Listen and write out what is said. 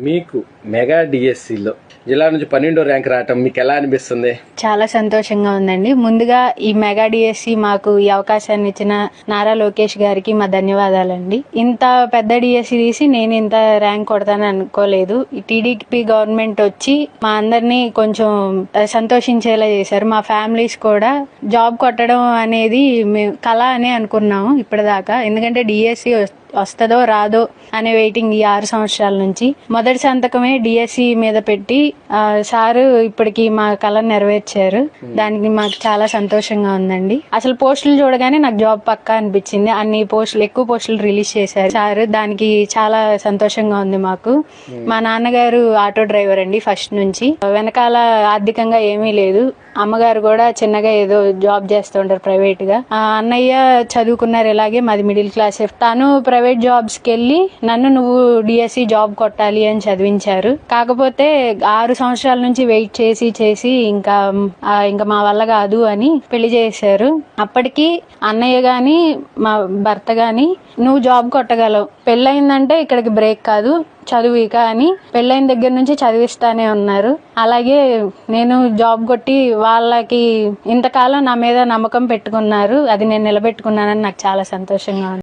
మీకు మెగా డిఎస్సిలో జిల్లా నుంచి 12వ ర్యాంక్ రావటం మీకు ఎలా అనిపిస్తుంది? చాలా సంతోషంగా ఉందండి. ముందుగా ఈ మెగా డిఎస్సి మాకు ఈ అవకాశాన్ని ఇచ్చిన నారా లోకేష్ గారికి మా ధన్యవాదాలండి. ఇంత పెద్ద డిఎస్సి తీసి నేను ఇంత ర్యాంక్ కొడతానని అనుకోలేదు. ఈ టీడీపీ గవర్నమెంట్ వచ్చి మా అందరినీ కొంచెం సంతోషించేలా చేశారు. మా ఫ్యామిలీస్ కూడా జాబ్ కొట్టడం అనేది మేము కళ అనే అనుకున్నాము ఇప్పటిదాకా. ఎందుకంటే డిఎస్సి వస్తుందో రాదో అనే వెయిటింగ్ ఈ 6 సంవత్సరాల నుంచి. మొదటి సంతకమే డిఎస్సి మీద పెట్టి సారు ఇప్పటికి మా కళ నెరవేర్చారు. దానికి మాకు చాలా సంతోషంగా ఉందండి. అసలు పోస్టులు చూడగానే నాకు జాబ్ పక్కా అనిపించింది. అన్ని పోస్టులు, ఎక్కువ పోస్టులు రిలీజ్ చేశారు సార్. దానికి చాలా సంతోషంగా ఉంది మాకు. మా నాన్నగారు ఆటో డ్రైవర్ అండి ఫస్ట్ నుంచి. వెనకాల ఆర్థికంగా ఏమీ లేదు. అమ్మగారు కూడా చిన్నగా ఏదో జాబ్ చేస్తూ ఉంటారు ప్రైవేట్ గా. అన్నయ్య చదువుకున్నారు ఇలాగే, మాది మిడిల్ క్లాస్. తను ప్రైవేట్ జాబ్స్ కి వెళ్ళి నన్ను నువ్వు డిఎస్సి జాబ్ కొట్టాలి అని చదివించారు. కాకపోతే 6 సంవత్సరాల నుంచి వెయిట్ చేసి ఇంకా మా వల్ల కాదు అని పెళ్లి చేశారు. అప్పటికి అన్నయ్య గాని మా భర్త గాని నువ్వు జాబ్ కొట్టగలవు, పెళ్ళయిందంటే ఇక్కడికి బ్రేక్ కాదు, చదువు ఇక అని పెళ్ళైన దగ్గర నుంచి చదివిస్తానే ఉన్నారు. అలాగే నేను జాబ్ కొట్టి వాళ్ళకి ఇంతకాలం నా మీద నమ్మకం పెట్టుకున్నారు. అది నేను నిలబెట్టుకున్నానని నాకు చాలా సంతోషంగా ఉంది.